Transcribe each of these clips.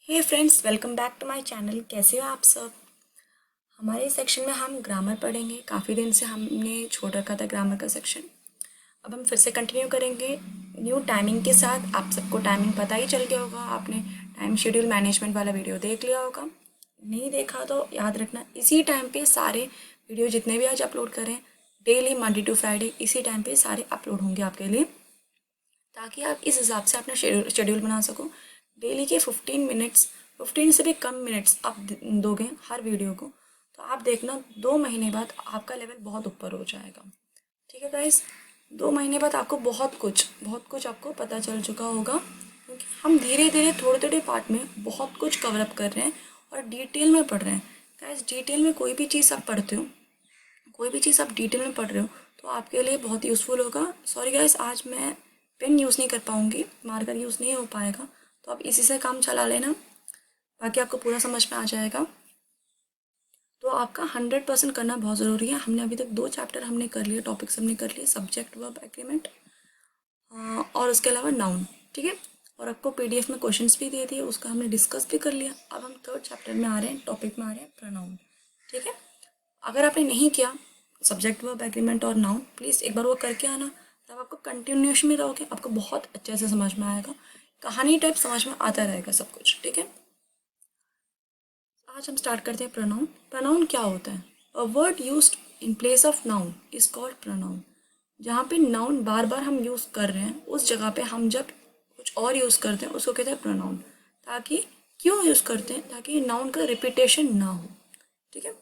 Hey friends, welcome back to my channel. कैसे हो आप सब। हमारे सेक्शन में हम ग्रामर पढ़ेंगे। काफ़ी दिन से हमने छोड़ रखा था ग्रामर का सेक्शन। अब हम फिर से कंटिन्यू करेंगे न्यू टाइमिंग के साथ। आप सबको टाइमिंग पता ही चल गया होगा, आपने टाइम शेड्यूल मैनेजमेंट वाला वीडियो देख लिया होगा। नहीं देखा तो याद रखना, इसी टाइम पे सारे वीडियो जितने भी आज अपलोड करें डेली मंडे टू फ्राइडे इसी टाइम पे सारे अपलोड होंगे आपके लिए, ताकि आप इस हिसाब से अपना शेड्यूल बना सको। डेली के 15 मिनट्स, 15 से भी कम मिनट्स आप दोगे हर वीडियो को, तो आप देखना 2 महीने बाद आपका लेवल बहुत ऊपर हो जाएगा। ठीक है गाइस, 2 महीने बाद आपको बहुत कुछ आपको पता चल चुका होगा, क्योंकि हम धीरे धीरे थोड़े थोड़े पार्ट में बहुत कुछ कवर अप कर रहे हैं और डिटेल में पढ़ रहे हैं। गाइस, डिटेल में कोई भी चीज़ आप पढ़ते हो, कोई भी चीज़ आप डिटेल में पढ़ रहे हो तो आपके लिए बहुत यूज़फुल होगा। सॉरी गाइस, आज मैं पेन यूज़ नहीं कर पाऊँगी, मार्कर यूज़ नहीं हो पाएगा, तो आप इसी से काम चला लेना, बाकी आपको पूरा समझ में आ जाएगा। तो आपका 100% करना बहुत ज़रूरी है। हमने अभी तक 2 चैप्टर हमने कर लिए, टॉपिक्स हमने कर लिए, सब्जेक्ट वर्ब एग्रीमेंट और उसके अलावा नाउन। ठीक है, और आपको पीडीएफ में क्वेश्चंस भी दे दिए, उसका हमने डिस्कस भी कर लिया। अब हम 3rd चैप्टर में आ रहे हैं, टॉपिक में आ रहे हैं प्रोनाउन। ठीक है, अगर आपने नहीं किया सब्जेक्ट वर्ब एग्रीमेंट और नाउन, प्लीज़ एक बार वो करके आना, तब आपको कंटिन्यूएशन में रहोगे, आपको बहुत अच्छे से समझ में आएगा, कहानी टाइप समझ में आता रहेगा सब कुछ। ठीक है, आज हम स्टार्ट करते हैं प्रोनाउन। प्रोनाउन क्या होता है? A word used in place of noun is called pronoun. जहाँ पे नाउन बार बार हम यूज़ कर रहे हैं, उस जगह पे हम जब कुछ और यूज़ करते हैं उसको कहते हैं प्रोनाउन। ताकि क्यों यूज़ करते हैं? ताकि नाउन का रिपीटेशन ना हो। ठीक है,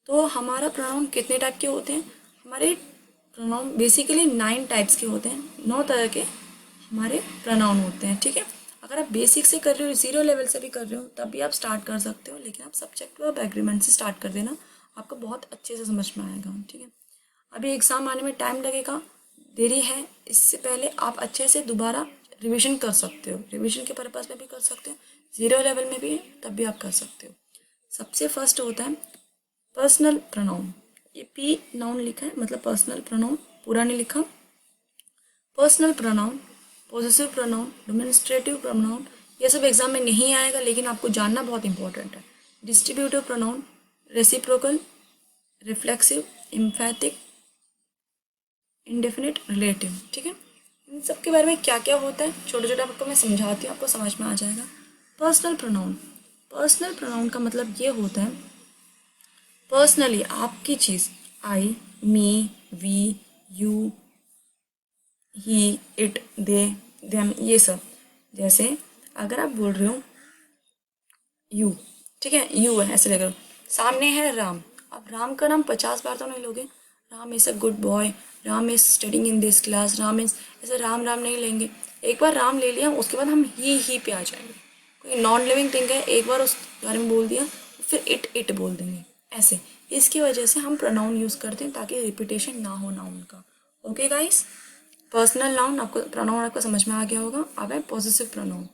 तो हमारा प्रोनाउन कितने टाइप के होते हैं? हमारे प्रोनाउन बेसिकली 9 टाइप्स के होते हैं, 9 तरह के हमारे प्रोनाउन होते हैं। ठीक है, अगर आप बेसिक से कर रहे हो, 0 लेवल से भी कर रहे हो, तब भी आप स्टार्ट कर सकते हो, लेकिन आप सब्जेक्ट वर्ब एग्रीमेंट से स्टार्ट कर देना, आपको बहुत अच्छे से समझ में आएगा। ठीक है, अभी एग्ज़ाम आने में टाइम लगेगा, देरी है, इससे पहले आप अच्छे से दोबारा रिवीजन कर सकते हो, रिवीजन के पर्पज़ में भी कर सकते हो, 0 लेवल में भी तब भी आप कर सकते हो। सबसे फर्स्ट होता है पर्सनल प्रोनाउन। ये पी नाउन लिखा है, मतलब पर्सनल प्रोनाउन, पूरा नहीं लिखा। Personal pronoun, possessive pronoun, demonstrative pronoun, ये सब एग्जाम में नहीं आएगा, लेकिन आपको जानना बहुत इंपॉर्टेंट है। Distributive pronoun, reciprocal, reflexive, एम्फैटिक, indefinite, relative. ठीक है, इन सब के बारे में क्या क्या होता है छोटे छोटे आपको मैं समझाती हूँ, आपको समझ में आ जाएगा। पर्सनल प्रोनाउन, पर्सनल प्रोनाउन का मतलब ये होता है पर्सनली आपकी चीज़, I, me, we, you, he, it, they, them, ये सब। जैसे अगर आप बोल रहे हो यू, ठीक है, यू है ऐसे लग रहा हो, सामने है राम। अब राम का नाम 50 बार तो नहीं लोगे। Ram is a good boy, Ram is studying in this class, Ram is, ऐसे राम राम नहीं लेंगे। एक बार राम ले लिया, उसके बाद हम ही पे आ जाएंगे। कोई नॉन लिविंग थिंग है, एक बार उस बारे में बोल दिया तो फिर इट बोल देंगे ऐसे। इसकी वजह से हम प्रोनाउन यूज़ करते हैं, ताकि रिपीटेशन ना हो नाउन का। ओके गाइस, पर्सनल नाउन आपको, प्रोनाउन आपको समझ में आ गया होगा। अब है पॉसेसिव प्रोनाउन।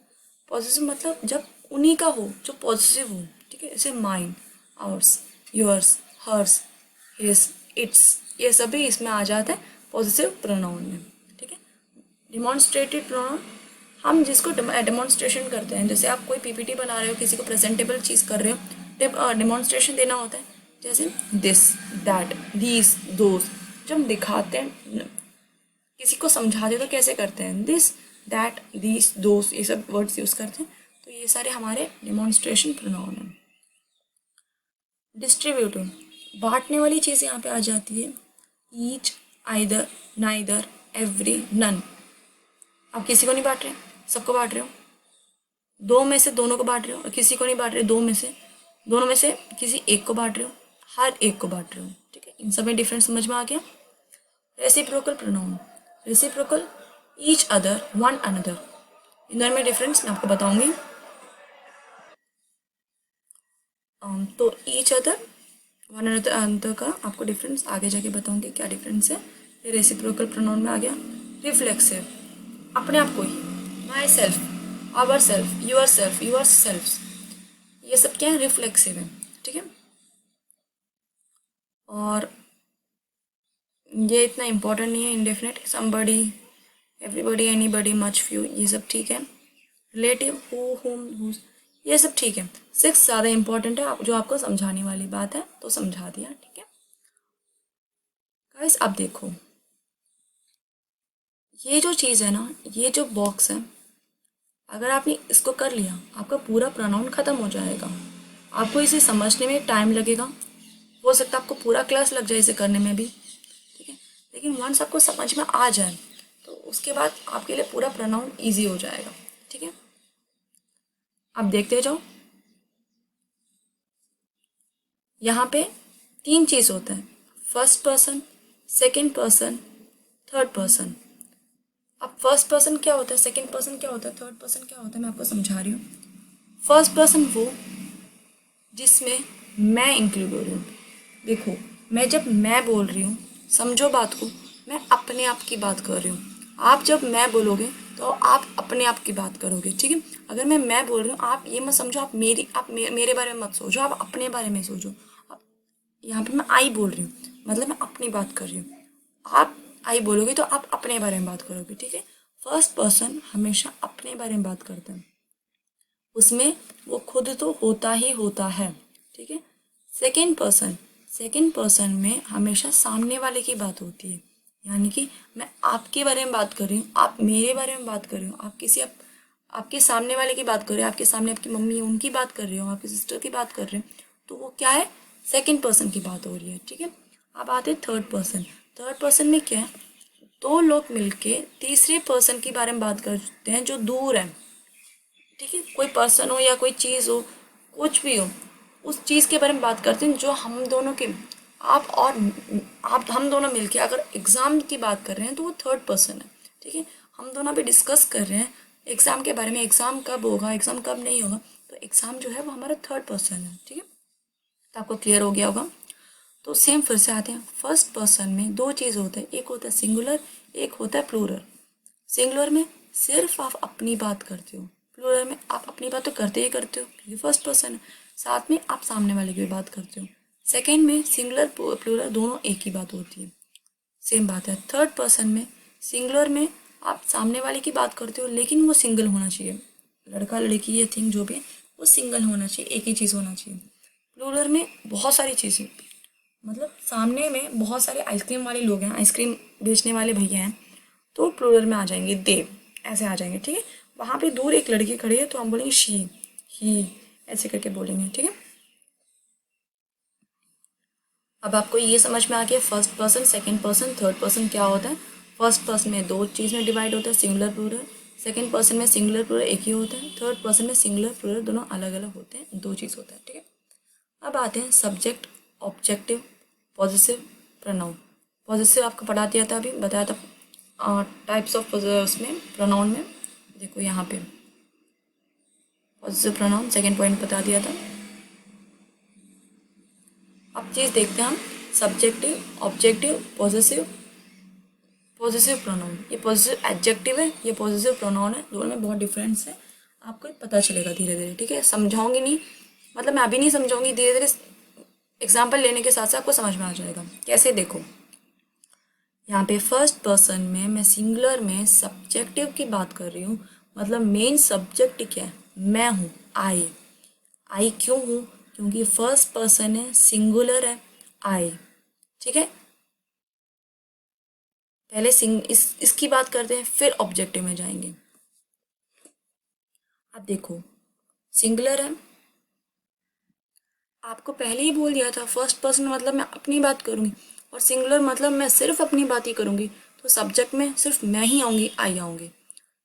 पॉसेसिव मतलब जब उन्हीं का हो जो पॉजिटिव हो। ठीक है, जैसे mine, ours, yours, hers, his, its, ये सभी इसमें आ जाता है पॉजिटिव प्रोनाउन में। ठीक है, डिमॉन्स्ट्रेटिव प्रोनाउन, हम जिसको डेमोन्स्ट्रेशन करते हैं, जैसे आप कोई पीपीटी बना रहे हो, किसी को प्रेजेंटेबल चीज़ कर रहे हो, डेमोन्स्ट्रेशन देना होता है। जैसे दिस, दैट, दीज, दोज। जब हम दिखाते हैं, किसी को समझाते तो कैसे करते हैं? दिस, दैट, दीज, दोस, ये सब वर्ड्स यूज़ करते हैं, तो ये सारे हमारे डेमोन्स्ट्रेशन प्रोनाउन हैं। डिस्ट्रीब्यूटिव, बांटने वाली चीज़ यहाँ पे आ जाती है। Each, either, neither, every, none. आप किसी को नहीं बांट रहे, सबको बांट रहे हो। दो में से दोनों को बांट रहे हो, और किसी को नहीं बांट रहे, दोनों में से किसी एक को बांट रहे हो, हर एक को बांट रहे हो। ठीक है, इन सब में डिफरेंस समझ में आ गया। Reciprocal pronoun, reciprocal, each other, one another. इन दोनों में डिफरेंस मैं आपको बताऊंगी। तो ईच अदर, वन अनदर का आपको डिफरेंस आगे जाके बताऊंगी क्या डिफरेंस है। ये रेसिप्रोकल प्रोनाउन में आ गया। रिफ्लेक्सिव, अपने आप को ही, myself, ourself, yourself, ये सब क्या है? रिफ्लेक्सिव है। ठीक है, और ये इतना इम्पोर्टेंट नहीं है। Indefinite, somebody, everybody, anybody, much, few, ये सब ठीक है। रिलेटिव हु, हुम, हुज, ये सब ठीक है। 6 ज़्यादा इंपॉर्टेंट है, जो आपको समझाने वाली बात है तो समझा दिया, ठीक है गाइस। अब देखो ये जो चीज़ है ना, ये जो बॉक्स है, अगर आपने इसको कर लिया आपका पूरा प्रोनाउन खत्म हो जाएगा। आपको इसे समझने में टाइम लगेगा, हो सकता है आपको पूरा क्लास लग जाए इसे करने में भी, ठीक है। लेकिन वंस आपको समझ में आ जाए तो उसके बाद आपके लिए पूरा प्रोनाउन इजी हो जाएगा, ठीक है। अब देखते जाओ, यहाँ पे 3 चीज़ होता है, first person, second person, third person. अब फर्स्ट पर्सन क्या होता है, सेकेंड पर्सन क्या होता है, थर्ड पर्सन क्या होता है, मैं आपको समझा रही हूँ। फर्स्ट पर्सन वो जिसमें मैं इंक्लूड हो रही हूँ। देखो मैं जब मैं बोल रही हूँ, समझो बात को, मैं अपने आप की बात कर रही हूँ। आप जब मैं बोलोगे तो आप अपने आप की बात करोगे, ठीक है। अगर मैं बोल रही हूँ, आप ये मत समझो आप मेरे बारे में मत सोचो, आप अपने बारे में सोचो। अब यहाँ पे मैं आई बोल रही हूँ, मतलब मैं अपनी बात कर रही हूँ। आप आई बोलोगे तो आप अपने बारे में बात करोगे, ठीक है। फर्स्ट पर्सन हमेशा अपने बारे में बात करता है, उसमें वो खुद तो होता ही होता है, ठीक है। सेकेंड पर्सन में हमेशा सामने वाले की बात होती है, यानी कि मैं आपके बारे में बात कर रही हूँ, आप मेरे बारे में बात कर रही हूँ, आपके सामने वाले की बात कर रहे हो, आपके सामने आपकी मम्मी है उनकी बात कर रही हो, आपकी सिस्टर की बात कर रहे हो, तो वो क्या है, सेकेंड पर्सन की बात हो रही है, ठीक है। अब आते हैं थर्ड पर्सन। थर्ड पर्सन में क्या है, दो लोग मिलके तीसरे पर्सन के बारे में बात करते हैं जो दूर है, ठीक है। कोई पर्सन हो या कोई चीज़ हो, कुछ भी हो, उस चीज़ के बारे में बात करते हैं जो हम दोनों के, आप और आप हम दोनों मिलके अगर एग्ज़ाम की बात कर रहे हैं तो वो थर्ड पर्सन है, ठीक है। हम दोनों भी डिस्कस कर रहे हैं एग्ज़ाम के बारे में, एग्ज़ाम कब होगा, एग्ज़ाम कब नहीं होगा, तो एग्ज़ाम जो है वो हमारा थर्ड पर्सन है, ठीक है। तो आपको क्लियर हो गया होगा। तो सेम फिर से आते हैं, फर्स्ट पर्सन में दो चीज़ होता है, एक होता है सिंगुलर, एक होता है प्लूरल। सिंगुलर में सिर्फ आप अपनी बात करते हो, प्लूरल में आप अपनी बात तो करते ही करते हो क्योंकि फर्स्ट पर्सन है, साथ में आप सामने वाले की भी बात करते हो। सेकेंड में सिंगुलर प्लूरल दोनों एक ही बात होती है, सेम बात है। थर्ड पर्सन में सिंगुलर में आप सामने वाले की बात करते हो लेकिन वो सिंगल होना चाहिए, लड़का लड़की या थिंग जो भी वो सिंगल होना चाहिए, एक ही चीज़ होना चाहिए। प्लूरल में बहुत सारी चीज़ें, मतलब सामने में बहुत सारे आइसक्रीम वाले लोग हैं, आइसक्रीम बेचने वाले भैया हैं, तो प्लूरल में आ जाएंगे दे, ऐसे आ जाएंगे, ठीक है। वहाँ पे दूर एक लड़की खड़ी है तो हम बोलेंगे शी, ही, ऐसे करके बोलेंगे, ठीक है। अब आपको ये समझ में आ गया first person, second person, third person क्या होता है। फर्स्ट पर्सन में दो चीज़ में डिवाइड होता है, सिंगुलर प्लूरल। सेकंड पर्सन में सिंगुलर प्लूरल एक ही होता है। थर्ड पर्सन में सिंगुलर प्लूरल दोनों अलग अलग होते हैं, दो चीज़ होता है, ठीक है। अब आते हैं subject, objective, positive, pronoun. Positive आपको पढ़ा दिया था, अभी बताया था टाइप्स ऑफ उसमें प्रोनाउन में। देखो यहाँ पे पॉजिटिव प्रोनाउन सेकेंड पॉइंट बता दिया था। अब चीज़ देखते हैं हम, सब्जेक्टिव, ऑब्जेक्टिव, पॉजिटिव प्रोनाउन। ये पॉजिटिव एडजेक्टिव है, ये पॉजिटिव प्रोनाउन है, दोनों में बहुत डिफरेंस है, आपको पता चलेगा धीरे धीरे, ठीक है। समझाऊंगी नहीं, मतलब मैं अभी नहीं समझाऊंगी, धीरे धीरे एग्जाम्पल लेने के साथ साथ आपको समझ में आ जाएगा। कैसे, देखो यहाँ पे फर्स्ट पर्सन में मैं सिंगुलर में सब्जेक्टिव की बात कर रही हूँ, मतलब मेन सब्जेक्ट क्या है, मैं हूँ, आई क्यों हूँ, क्योंकि फर्स्ट पर्सन है, सिंगुलर है, आई, ठीक है। पहले इसकी बात करते हैं फिर ऑब्जेक्टिव में जाएंगे। अब देखो सिंगुलर है, आपको पहले ही बोल दिया था फर्स्ट पर्सन मतलब मैं अपनी बात करूँगी, और सिंगुलर मतलब मैं सिर्फ अपनी बात ही करूँगी, तो सब्जेक्ट में सिर्फ मैं ही आऊँगी, आई आऊँगी।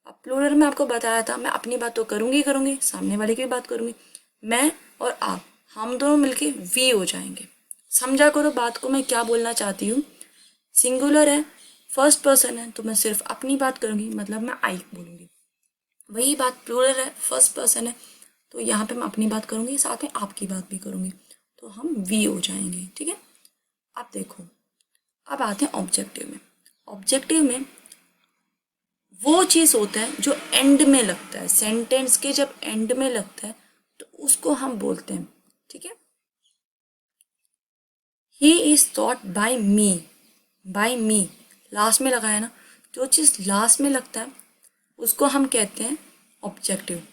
अब प्लूरल में आपको बताया था मैं अपनी बात तो करूँगी करूँगी, सामने वाले की भी बात करूँगी, मैं और आप हम दोनों मिलके वी हो जाएंगे। समझा करो बात को मैं क्या बोलना चाहती हूँ। सिंगुलर है, फर्स्ट पर्सन है, तो मैं सिर्फ अपनी बात करूँगी, मतलब मैं आई बोलूँगी। वही बात प्लूरल है, फर्स्ट पर्सन है, तो यहाँ पे मैं अपनी बात करूँगी, साथ में आपकी बात भी करूँगी, तो हम वी हो जाएंगे, ठीक है। अब देखो, अब आते हैं ऑब्जेक्टिव में। ऑब्जेक्टिव में वो चीज़ होता है जो एंड में लगता है, सेंटेंस के जब एंड में लगता है तो उसको हम बोलते हैं, ठीक है। He is thought bye me last में लगाया ना, जो चीज़ लास्ट में लगता है उसको हम कहते हैं ऑब्जेक्टिव,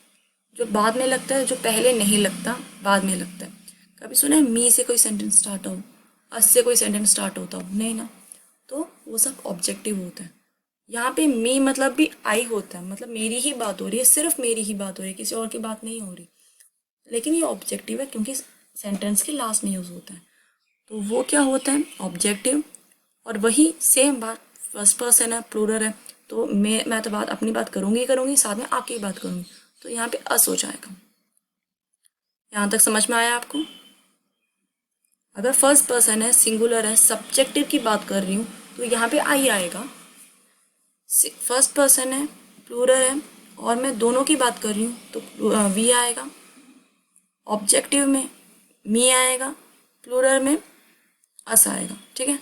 जो बाद में लगता है, जो पहले नहीं लगता, बाद में लगता है। कभी सुना है मी से कोई सेंटेंस स्टार्ट हो, अस से कोई सेंटेंस स्टार्ट होता हो? नहीं ना, तो वो सब ऑब्जेक्टिव होता है। यहाँ पे मी मतलब भी आई होता है, मतलब मेरी ही बात हो रही है, सिर्फ मेरी ही बात हो रही है, किसी और की बात नहीं हो रही, लेकिन ये ऑब्जेक्टिव है क्योंकि सेंटेंस के लास्ट में यूज़ होता है। तो वो क्या होता है? ऑब्जेक्टिव। और वही सेम बात, फर्स्ट पर्सन है, प्लूरल है, तो मैं तो बात अपनी बात करूँगी, साथ में आपकी बात करूँगी, तो यहाँ पे अस हो जाएगा। यहाँ तक समझ में आया आपको? अगर फर्स्ट पर्सन है, सिंगुलर है, सब्जेक्टिव की बात कर रही हूँ, तो यहाँ पे आई आएगा। फर्स्ट पर्सन है, प्लूरल है, और मैं दोनों की बात कर रही हूँ, तो वी आएगा। ऑब्जेक्टिव में मी आएगा, प्लूरल में अस आएगा। ठीक है।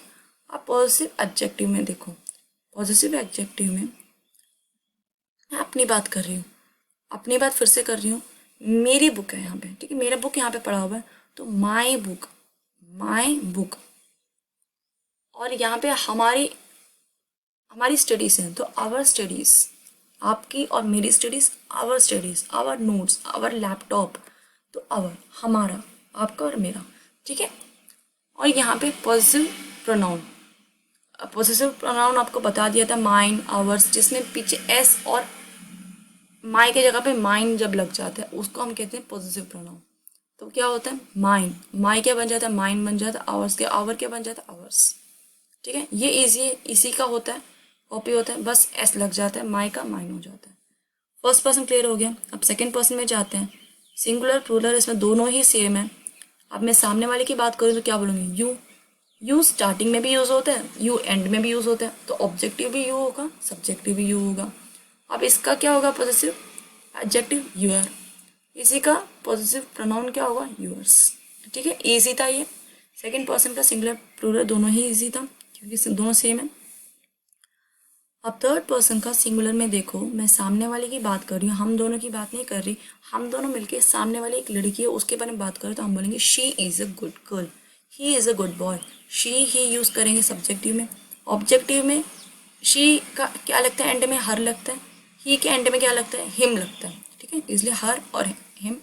अब पॉजिटिव एडजेक्टिव में देखो, पॉजिटिव एडजेक्टिव में मैं अपनी बात कर रही हूँ, अपनी बात फिर से कर रही हूँ। मेरी बुक है यहाँ पे, ठीक है, मेरा बुक यहाँ पे पड़ा हुआ है, तो माई बुक, माई बुक। और यहाँ पे हमारी स्टडीज़ हैं, तो आवर स्टडीज़, आपकी और मेरी studies, our studies, our notes, our laptop, तो आवर हमारा, आपका और मेरा। ठीक है। और यहाँ पे पॉजिटिव प्रोनाउन, पॉजिटिव प्रोनाउन आपको बता दिया था, माइन, आवर्स, जिसमें पीछे एस और माई के जगह पे माइन जब लग जाता है उसको हम कहते हैं पॉजिटिव प्रोनाउन। तो क्या होता है? माइन, माई क्या बन जाता है? माइन बन जाता है। आवर्स के आवर क्या बन जाता है? आवर्स। ठीक है, ये इजी है, इसी का होता है, कॉपी होता है, बस एस लग जाता है, माई का माइन हो जाता है। फर्स्ट पर्सन क्लियर हो गया। अब सेकंड पर्सन में जाते हैं। सिंगुलर प्लूरल इसमें दोनों ही सेम है। अब मैं सामने वाले की बात करूँ तो क्या बोलूँगी? यू। यू स्टार्टिंग में भी यूज़ होता है, यू एंड में भी यूज़ होता है, तो ऑब्जेक्टिव भी यू होगा, सब्जेक्टिव भी यू होगा। अब इसका क्या होगा? Positive adjective your. इसी का पॉजिटिव प्रोनाउन क्या होगा? यूअर्स। ठीक है, इजी था ये। सेकंड पर्सन का सिंगुलर प्लूरल दोनों ही इजी था क्योंकि दोनों सेम है। अब थर्ड पर्सन का सिंगुलर में देखो, मैं सामने वाले की बात कर रही हूँ, हम दोनों की बात नहीं कर रही, हम दोनों मिलके सामने वाली एक लड़की है उसके बारे में बात करें तो हम बोलेंगे she is a good girl, he is a good boy. She he use करेंगे सब्जेक्टिव में। ऑब्जेक्टिव में शी का क्या लगता है? एंड में हर लगता है। ही के एंड में क्या लगता है? हिम लगता है। ठीक है, इसलिए हर और हिम।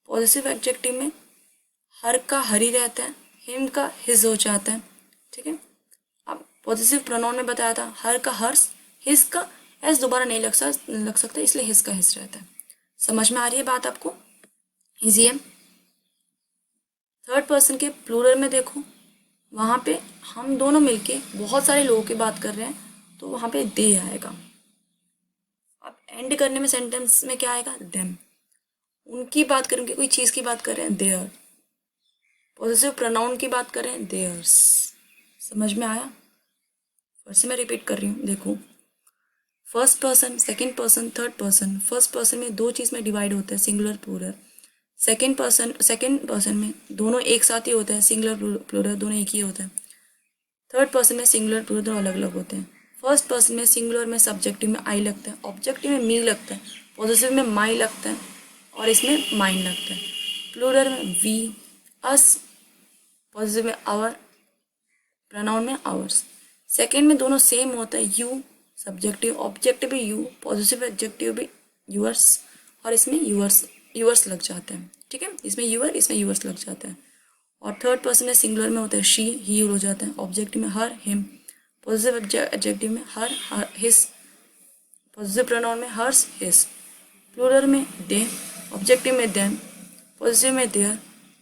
पॉजिटिव एडजेक्टिव में हर का हर ही रहता है, हिम का हिज हो जाता है। ठीक है। अब पॉजिटिव प्रोनाउन में बताया था, हर का हर्स, हिज का एस दोबारा नहीं लग सकता, इसलिए हिज का हिज रहता है। समझ में आ रही है बात आपको? इजी है। थर्ड पर्सन के प्लूरल में देखो, वहाँ पे हम दोनों मिलके बहुत सारे लोगों की बात कर रहे हैं, तो वहाँ पे दे आएगा। अब एंड करने में सेंटेंस में क्या आएगा? देम। उनकी बात करेंगे, कोई चीज़ की बात कर रहे हैं, देयर। पॉजिटिव प्रोनाउन की बात करें, देयर्स। समझ में आया? फिर से मैं रिपीट कर रही हूँ, देखो। First person, second person, third person. First person में दो चीज़ में डिवाइड होता है, सिंगुलर प्लूरल। सेकंड पर्सन में दोनों एक साथ ही होता है, सिंगुलर प्लूरल दोनों एक ही होता है। थर्ड पर्सन में सिंगुलर प्लूरल दोनों अलग अलग होते हैं। फर्स्ट पर्सन में सिंगुलर में सब्जेक्टिव में आई लगता है, ऑब्जेक्टिव में मी लगता है, पॉजिटिव में माई लगता है, और इसमें माइन लगता है। प्लूरल में वी, अस, पॉजिटिव में आवर, प्रोनाउन में आवर्स। सेकेंड में दोनों सेम होता है, यू सब्जेक्टिव, ऑब्जेक्टिव भी यू, पॉजिटिव एडजेक्टिव भी यूअर्स, और इसमें यूअर्स लग जाता है। ठीक है, इसमें यूअर, इसमें यूअर्स लग जाता है। और थर्ड पर्सन में सिंगुलर में होता है शी, ही हो जाता है। ऑब्जेक्टिव में हर, हिम, पॉजिटिव एडजेक्टिव में हर हिस, पॉजिटिव प्रोनाउन में हर्स, हिस, प्लूरल में दे, ऑब्जेक्टिव में देम, पॉजिटिव में देयर,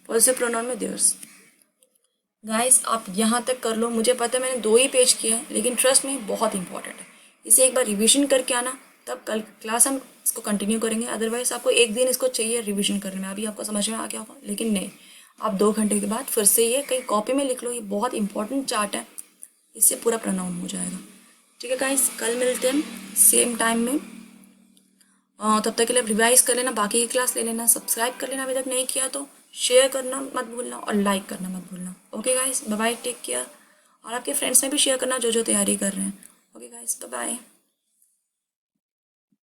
पॉजिटिव प्रोनाउन में देयर्स। गाइस आप यहाँ तक कर लो, मुझे पता है मैंने 2 ही पेज किए हैं, लेकिन ट्रस्ट में बहुत इंपॉर्टेंट है। इसे एक बार रिवीजन करके आना, तब कल क्लास हम इसको कंटिन्यू करेंगे। अदरवाइज आपको एक दिन इसको चाहिए रिवीजन करने में, अभी आपको समझ में आ गया होगा, लेकिन नहीं, आप 2 घंटे के बाद फिर से ये कहीं कॉपी में लिख लो, ये बहुत इंपॉर्टेंट चार्ट है, इससे पूरा प्रोनाउन हो जाएगा। ठीक है गाइस, कल मिलते हैं सेम टाइम में। तब तक के लिए रिवाइज कर लेना, बाकी की क्लास ले लेना, सब्सक्राइब कर लेना अभी तक नहीं किया तो, शेयर करना मत भूलना और लाइक करना मत भूलना। Okay guys, bye bye, take care. और आपके फ्रेंड्स में भी शेयर करना जो जो तैयारी कर रहे हैं। Okay guys, bye bye.